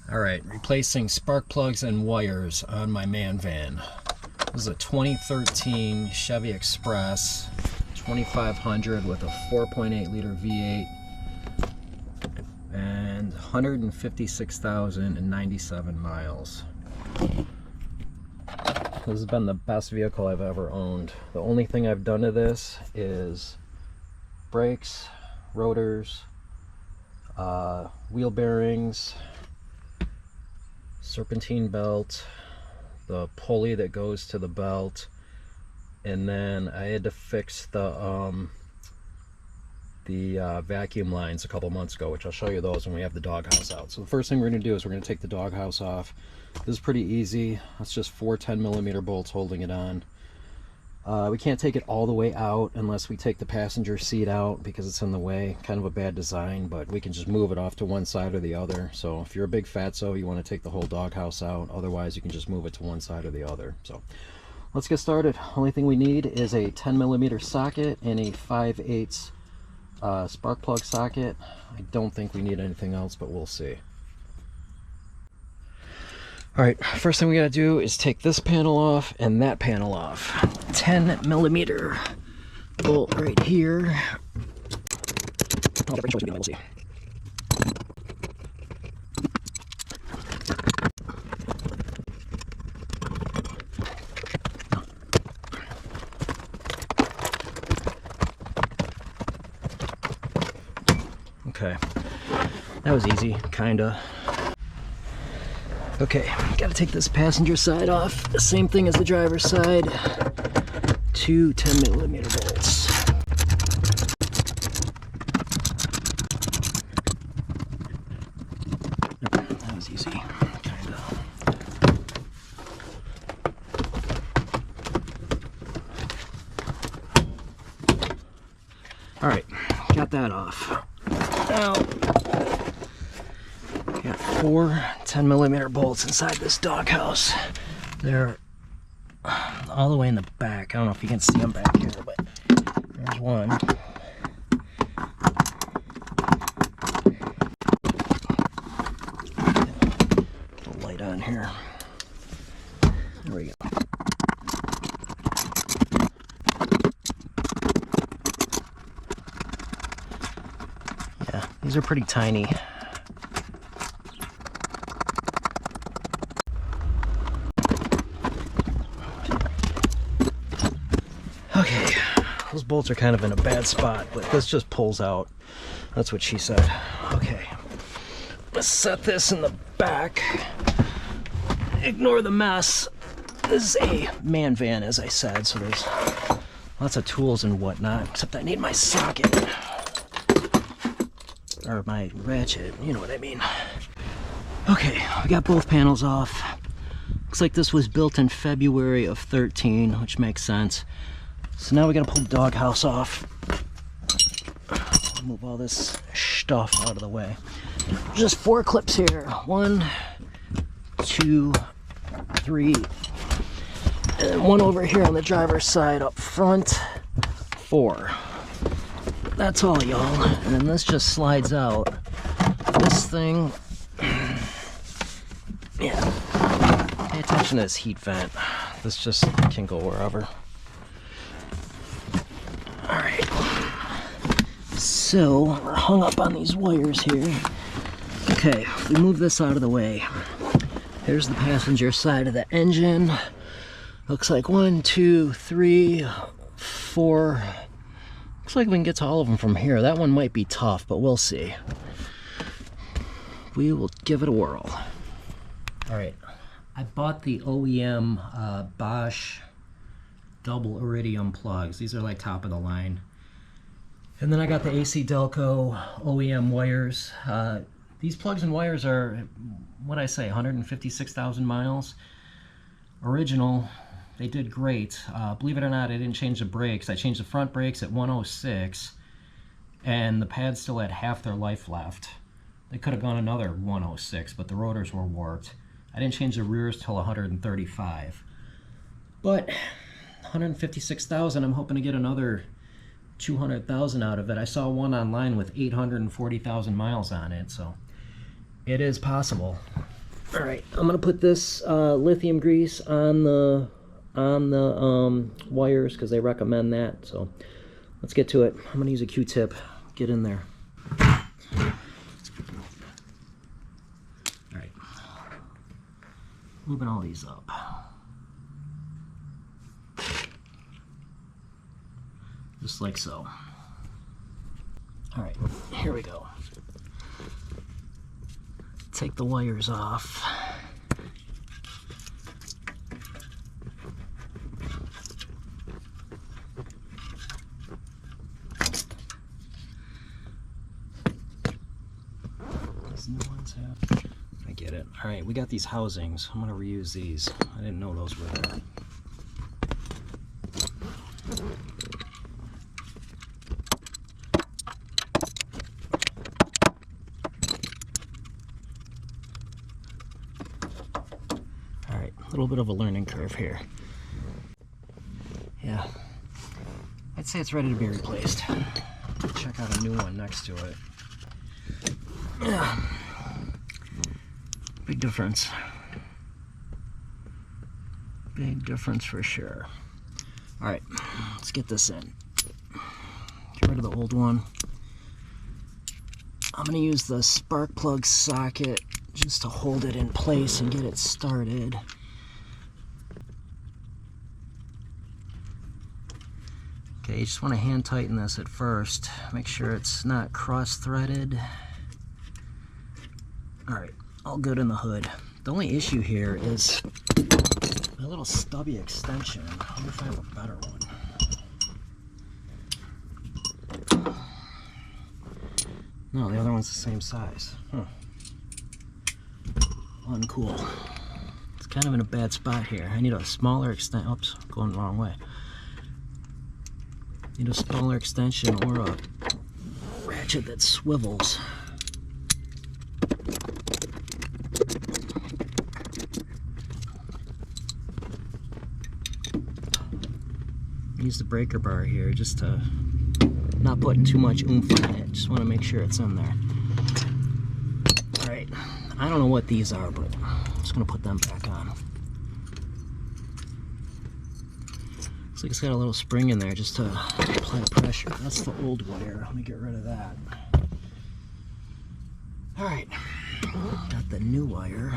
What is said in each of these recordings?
Alright, replacing spark plugs and wires on my man van. This is a 2013 Chevy Express 2500 with a 4.8 liter V8 and 156,097 miles. This has been the best vehicle I've ever owned. The only thing I've done to this is brakes, rotors, wheel bearings, serpentine belt, the pulley that goes to the belt, and then I had to fix the vacuum lines a couple months ago, which I'll show you those when we have the doghouse out. So the first thing we're going to do is we're going to take the doghouse off. This is pretty easy. That's just 4 10mm bolts holding it on. We can't take it all the way out unless we take the passenger seat out because it's in the way. Kind of a bad design, but we can just move it off to one side or the other. So if you're a big fatso, you want to take the whole doghouse out. Otherwise, you can just move it to one side or the other. So let's get started. Only thing we need is a 10mm socket and a 5/8 spark plug socket. I don't think we need anything else, but we'll see. Alright, first thing we gotta do is take this panel off and that panel off. 10mm bolt right here. Oh, choice, we'll see. Okay, that was easy, kinda. Okay, gotta take this passenger side off. The same thing as the driver's side. 2 10mm bolts. That was easy, kinda. Alright, got that off. Now, got 4 10mm bolts inside this doghouse. They're all the way in the back. I don't know if you can see them back here, but there's one. Put a light on here. There we go. Yeah, these are pretty tiny. Okay, those bolts are kind of in a bad spot, but this just pulls out. That's what she said. Okay, let's set this in the back. Ignore the mess. This is a man van, as I said, so there's lots of tools and whatnot, except I need my socket. Or my ratchet, you know what I mean. Okay, we got both panels off. Looks like this was built in February of 13, which makes sense. So now we gotta pull the doghouse off. Move all this stuff out of the way. Just 4 clips here. 1, 2, 3, and one over here on the driver's side up front. 4. That's all, y'all. And then this just slides out. This thing, yeah. Pay attention to this heat vent. This just can go wherever. Alright, so we're hung up on these wires here. Okay, if we move this out of the way, here's the passenger side of the engine. Looks like 1, 2, 3, 4. Looks like we can get to all of them from here. That one might be tough, but we'll see. We will give it a whirl. Alright, I bought the OEM Bosch double iridium plugs. These are like top of the line. And then I got the AC Delco OEM wires. These plugs and wires are, what'd I say, 156,000 miles. Original. They did great. Believe it or not, I didn't change the brakes. I changed the front brakes at 106, and the pads still had half their life left. They could have gone another 106, but the rotors were warped. I didn't change the rears till 135. But 156,000, I'm hoping to get another 200,000 out of it. I saw one online with 840,000 miles on it, so it is possible. All right, I'm gonna put this lithium grease on the wires because they recommend that. So let's get to it. I'm gonna use a Q-tip. Get in there. All right, moving all these up. Just like so. All right, here we go. Take the wires off. These new ones have... I get it. All right, we got these housings. I'm gonna reuse these. I didn't know those were there. A little bit of a learning curve here. Yeah, I'd say it's ready to be replaced. Check out a new one next to it. Yeah, big difference. Big difference for sure. All right, let's get this in. Get rid of the old one. I'm gonna use the spark plug socket just to hold it in place and get it started. Okay, you just want to hand tighten this at first. Make sure it's not cross-threaded. All right, all good in the hood. The only issue here is my little stubby extension. I wonder if I have a better one. No, the other one's the same size. Huh. Uncool. It's kind of in a bad spot here. I need a smaller extension. Oops, going the wrong way. Need a smaller extension or a ratchet that swivels. Use the breaker bar here just to not putting too much oomph on it. Just want to make sure it's in there. Alright, I don't know what these are, but I'm just going to put them back on. Looks like it's got a little spring in there just to apply pressure. That's the old wire. Let me get rid of that. Alright, got the new wire.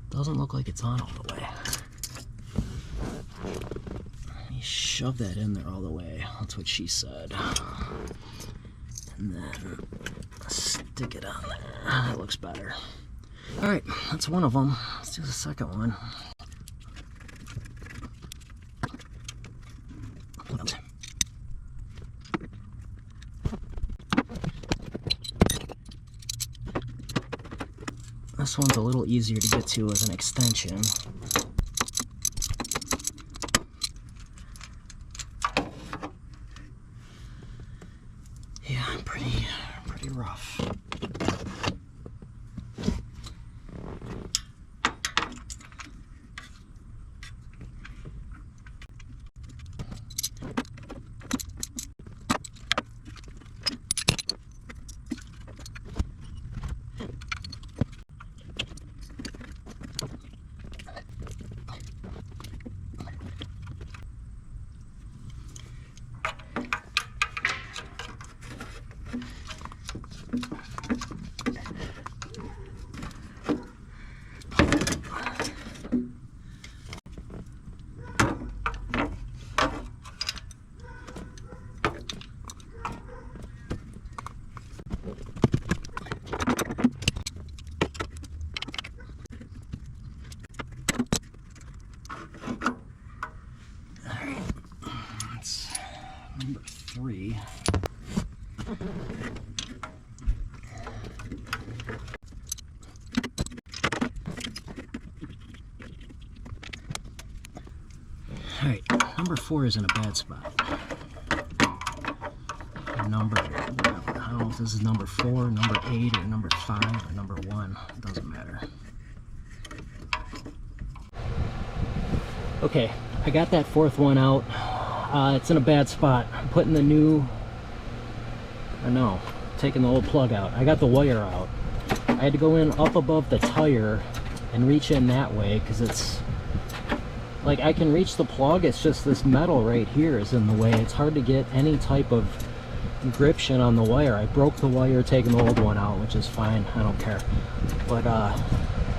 Doesn't look like it's on all the way. Let me shove that in there all the way. That's what she said. And then stick it on there. That looks better. Alright, that's one of them. Let's do the second one. This one's a little easier to get to as an extension. Yeah, pretty rough. 4 is in a bad spot. Number, whatever. I don't know if this is number 4, number 8, or number 5, or number 1. It doesn't matter. Okay, I got that 4th one out. It's in a bad spot. I'm putting the new, taking the old plug out. I got the wire out. I had to go in up above the tire and reach in that way because it's like I can reach the plug, it's just this metal right here is in the way. It's hard to get any type of gription on the wire. I broke the wire taking the old one out, which is fine, I don't care. But I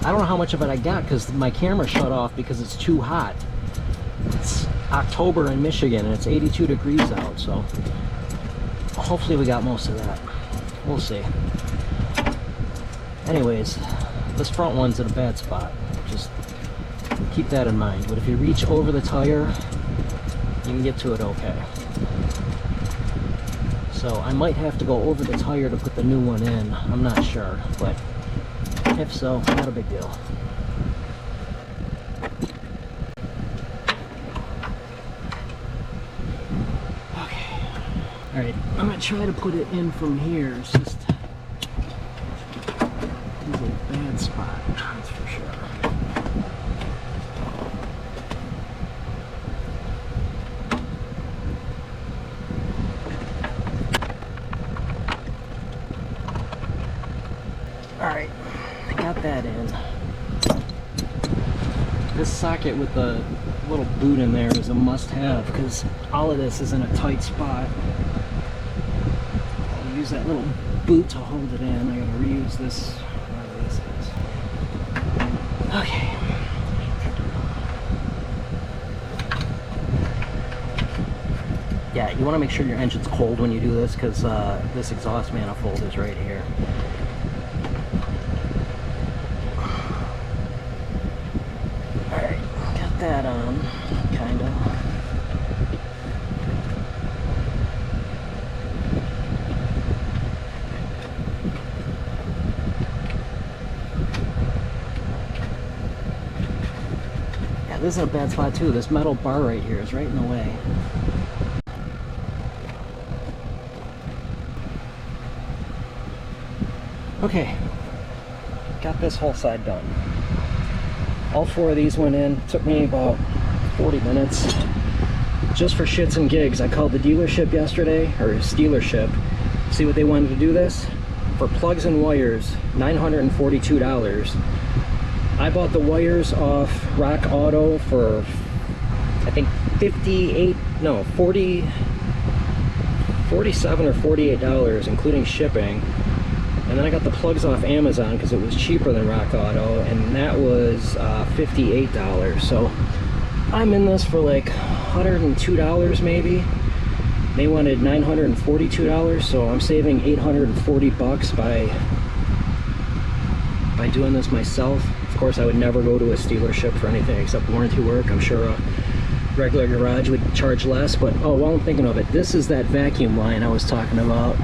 don't know how much of it I got because my camera shut off because it's too hot. It's October in Michigan and it's 82 degrees out, so hopefully we got most of that. We'll see. Anyways, this front one's in a bad spot. Just keep that in mind. But if you reach over the tire, you can get to it okay. So I might have to go over the tire to put the new one in. I'm not sure, but if so, not a big deal. Okay. Alright, I'm going to try to put it in from here. It's just a bad spot, that's for sure. Alright, I got that in. This socket with the little boot in there is a must-have because all of this is in a tight spot. I'll use that little boot to hold it in. I gotta reuse this, whatever this is. Okay. Yeah, you want to make sure your engine's cold when you do this because this exhaust manifold is right here. That on, kind of. Yeah, this is a bad spot too. This metal bar right here is right in the way. Okay, got this whole side done. All 4 of these went in. Took me about 40 minutes. Just for shits and gigs, I called the dealership yesterday, or Steelership, see what they wanted to do this. For plugs and wires, $942. I bought the wires off Rock Auto for, I think, $47 or $48, including shipping. And then I got the plugs off Amazon because it was cheaper than Rock Auto, and that was $58. So I'm in this for like $102 maybe. They wanted $942, so I'm saving $840 by doing this myself. Of course, I would never go to a Steelership for anything except warranty work. I'm sure a regular garage would charge less, but oh, while I'm thinking of it, this is that vacuum line I was talking about.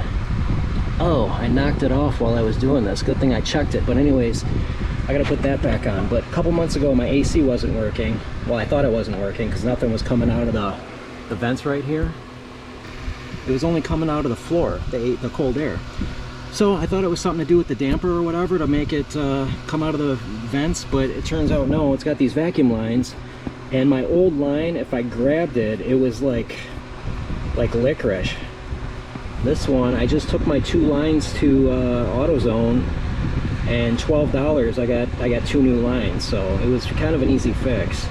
Oh, I knocked it off while I was doing this. Good thing I checked it. But anyways, I gotta put that back on. But a couple months ago, my AC wasn't working. Well, I thought it wasn't working because nothing was coming out of the vents right here. It was only coming out of the floor, the cold air. So I thought it was something to do with the damper or whatever to make it come out of the vents, but it turns out no, it's got these vacuum lines. And my old line, if I grabbed it, it was like licorice. This one, I just took my 2 lines to AutoZone, and $12 I got 2 new lines, so it was kind of an easy fix.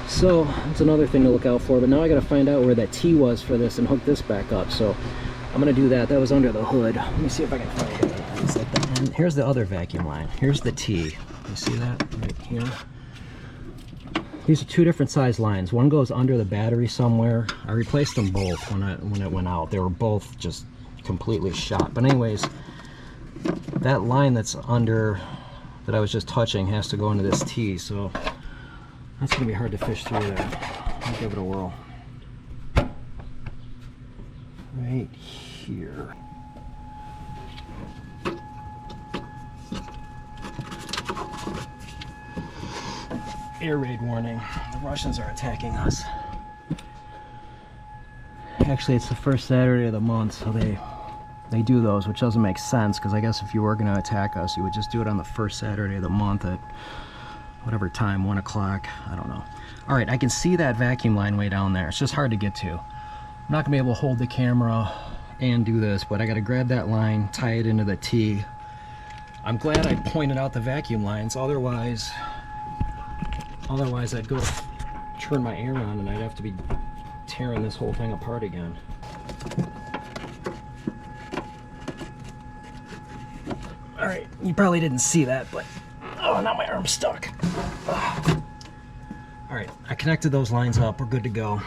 So that's another thing to look out for. But now I got to find out where that T was for this and hook this back up. So I'm gonna do that. That was under the hood. Let me see if I can find it. It's at the end. Here's the other vacuum line. Here's the T. You see that right here? These are 2 different size lines. One goes under the battery somewhere. I replaced them both when it went out. They were both just completely shot. But anyways, that line that's under, that I was just touching, has to go into this T. So that's gonna be hard to fish through there. I'll give it a whirl. Right here. Air raid warning. The Russians are attacking us. Actually, it's the first Saturday of the month, so they do those, which doesn't make sense, because I guess if you were going to attack us, you would just do it on the first Saturday of the month at whatever time, 1 o'clock, I don't know. All right, I can see that vacuum line way down there. It's just hard to get to. I'm not gonna be able to hold the camera and do this, but I gotta grab that line, tie it into the T. I'm glad I pointed out the vacuum lines, otherwise I'd go to turn my air on and I'd have to be tearing this whole thing apart again. All right, you probably didn't see that, but oh, now my arm's stuck. Ugh. All right, I connected those lines up. We're good to go.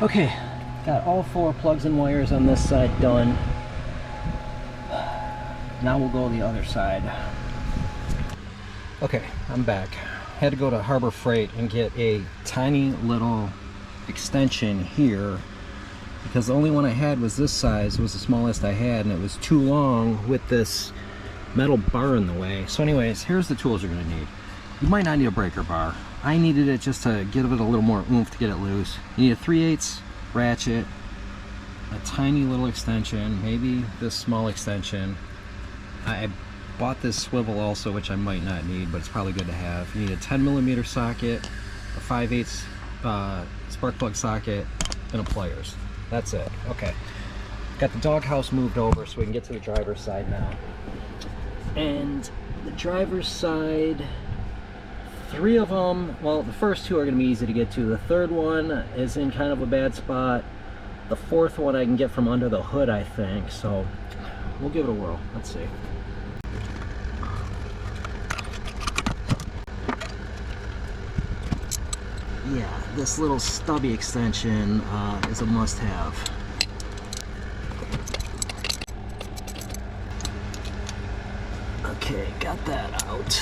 Okay, got all 4 plugs and wires on this side done. Now we'll go to the other side. Okay, I'm back. Had to go to Harbor Freight and get a tiny little extension here, because the only one I had was this size. It was the smallest I had, and it was too long with this metal bar in the way. So anyways, here's the tools you're gonna need. You might not need a breaker bar. I needed it just to give it a little more oomph to get it loose. You need a 3/8 ratchet, a tiny little extension, maybe this small extension. I bought this swivel also, which I might not need, but it's probably good to have. You need a 10mm socket, a 5/8 spark plug socket, and a pliers. That's it. Okay. Got the doghouse moved over so we can get to the driver's side now. And the driver's side, 3 of them, well, the first 2 are going to be easy to get to. The third one is in kind of a bad spot. The fourth one I can get from under the hood, I think. So we'll give it a whirl. Let's see. Yeah, this little stubby extension is a must-have. Okay, got that out.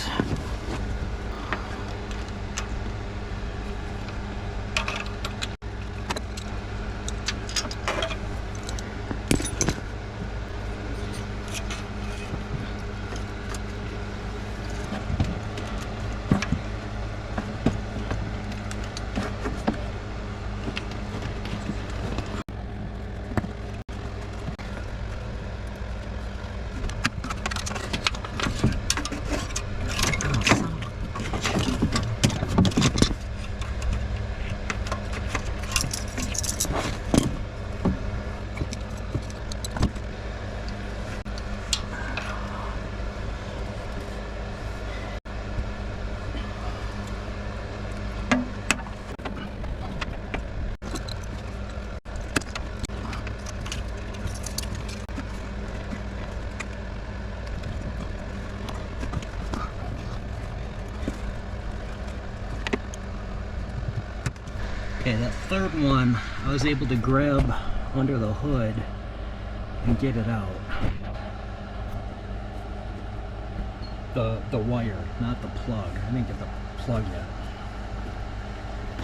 Okay, that third one I was able to grab under the hood and get it out. The wire, not the plug. I didn't get the plug yet.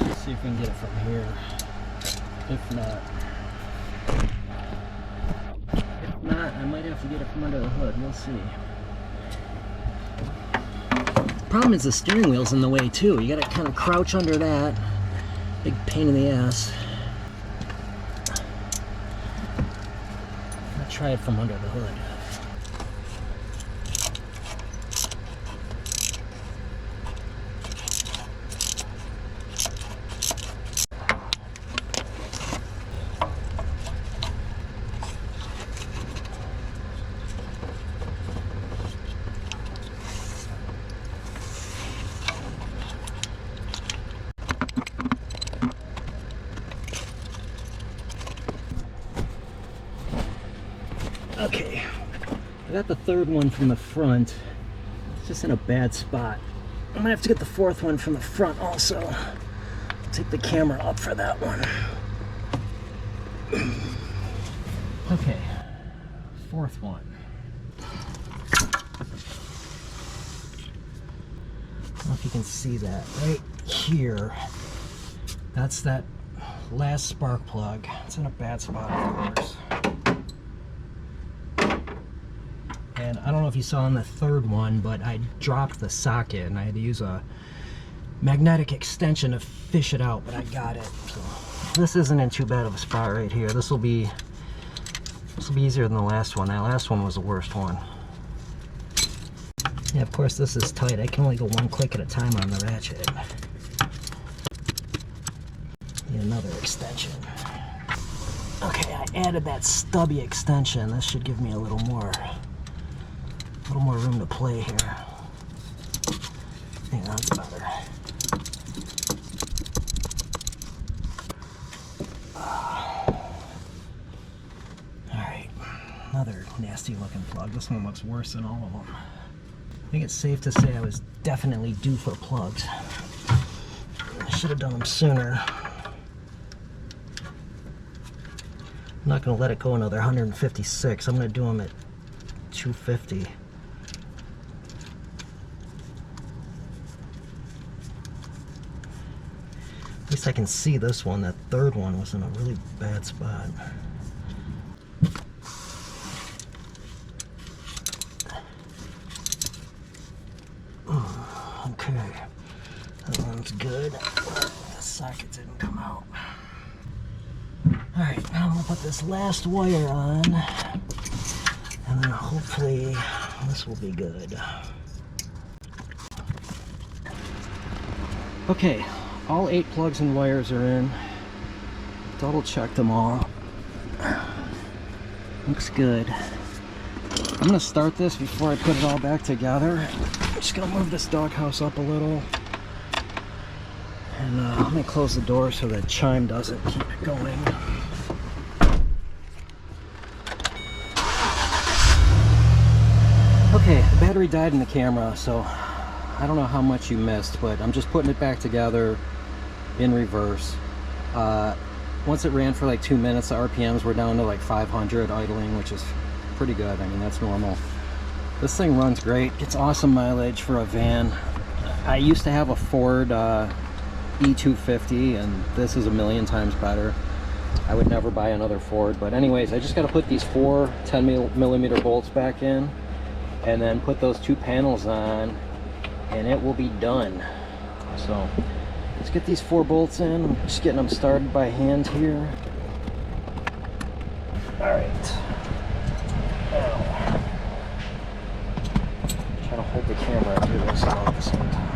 Let's see if we can get it from here. If not, I might have to get it from under the hood. We'll see. Problem is the steering wheel's in the way too. You gotta kind of crouch under that. Big pain in the ass. I'll try it from under the hood. Okay, I got the third one from the front. It's just in a bad spot. I'm gonna have to get the fourth one from the front also. I'll take the camera up for that one. Okay, fourth one. I don't know if you can see that right here. That's that last spark plug. It's in a bad spot, of course. And I don't know if you saw on the third one, but I dropped the socket and I had to use a magnetic extension to fish it out, but I got it. So. this isn't in too bad of a spot right here. This will be easier than the last one. That last one was the worst one. Yeah, of course this is tight. I can only go one click at a time on the ratchet. Need another extension. Okay, I added that stubby extension. This should give me a little more room to play here. I think that's better. Alright, another nasty looking plug. This one looks worse than all of them. I think it's safe to say I was definitely due for plugs. I should have done them sooner. I'm not going to let it go another 156. I'm going to do them at 250. At least I can see this one. That third one was in a really bad spot. Okay, that one's good. The socket didn't come out. Alright, now I'm going to put this last wire on, and then hopefully this will be good. Okay, all 8 plugs and wires are in. Double checked them all. Looks good. I'm going to start this before I put it all back together. I'm just going to move this doghouse up a little. And let me close the door so the chime doesn't keep it going. Okay, the battery died in the camera, so I don't know how much you missed, but I'm just putting it back together in reverse. Once it ran for like 2 minutes, the RPMs were down to like 500 idling, which is pretty good. I mean, that's normal. This thing runs great. Gets awesome mileage for a van. I used to have a Ford E250, and this is a million times better. I would never buy another Ford, but anyways, I just got to put these 4 10mm bolts back in, and then put those 2 panels on, and it will be done. So let's get these 4 bolts in. I'm just getting them started by hand here. All right. Now, try to hold the camera and do this all at the same time.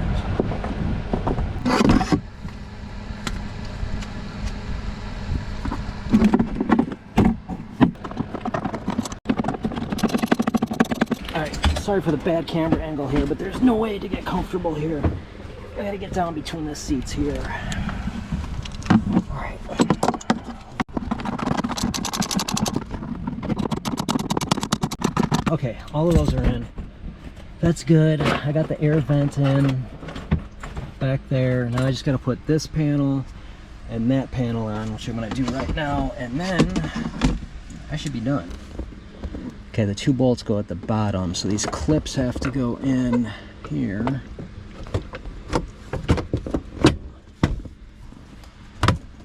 Sorry for the bad camera angle here, but there's no way to get comfortable here. I gotta get down between the seats here. Alright. Okay, all of those are in. That's good. I got the air vent in back there. Now I just gotta put this panel and that panel on, which I'm gonna do right now, and then I should be done. Okay, the 2 bolts go at the bottom, so these clips have to go in here.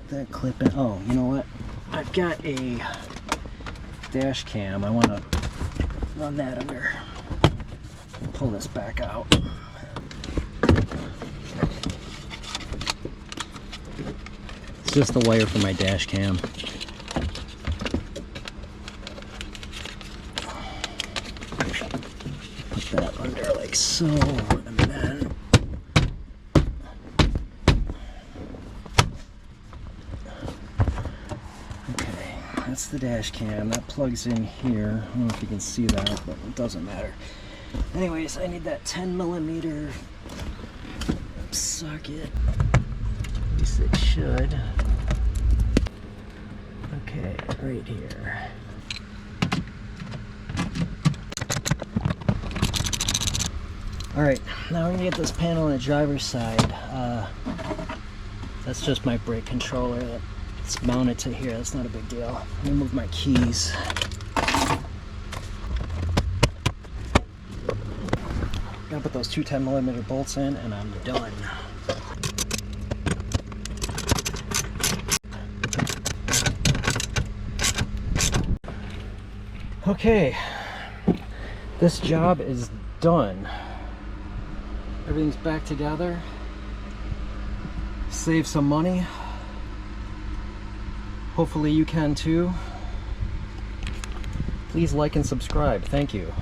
That clip in. Oh, you know what? I've got a dash cam. I want to run that under. Pull this back out. It's just the wire for my dash cam. That under like so, and then okay, that's the dash cam. That plugs in here. I don't know if you can see that, but it doesn't matter. Anyways, I need that 10mm socket. At least it should. Okay, right here. Alright, now we're going to get this panel on the driver's side. That's just my brake controller. It's mounted to here. That's not a big deal. Let me move my keys. Gotta put those 2 10mm bolts in, and I'm done. Okay, this job is done. Everything's back together. Save some money. Hopefully you can too. Please like and subscribe. Thank you.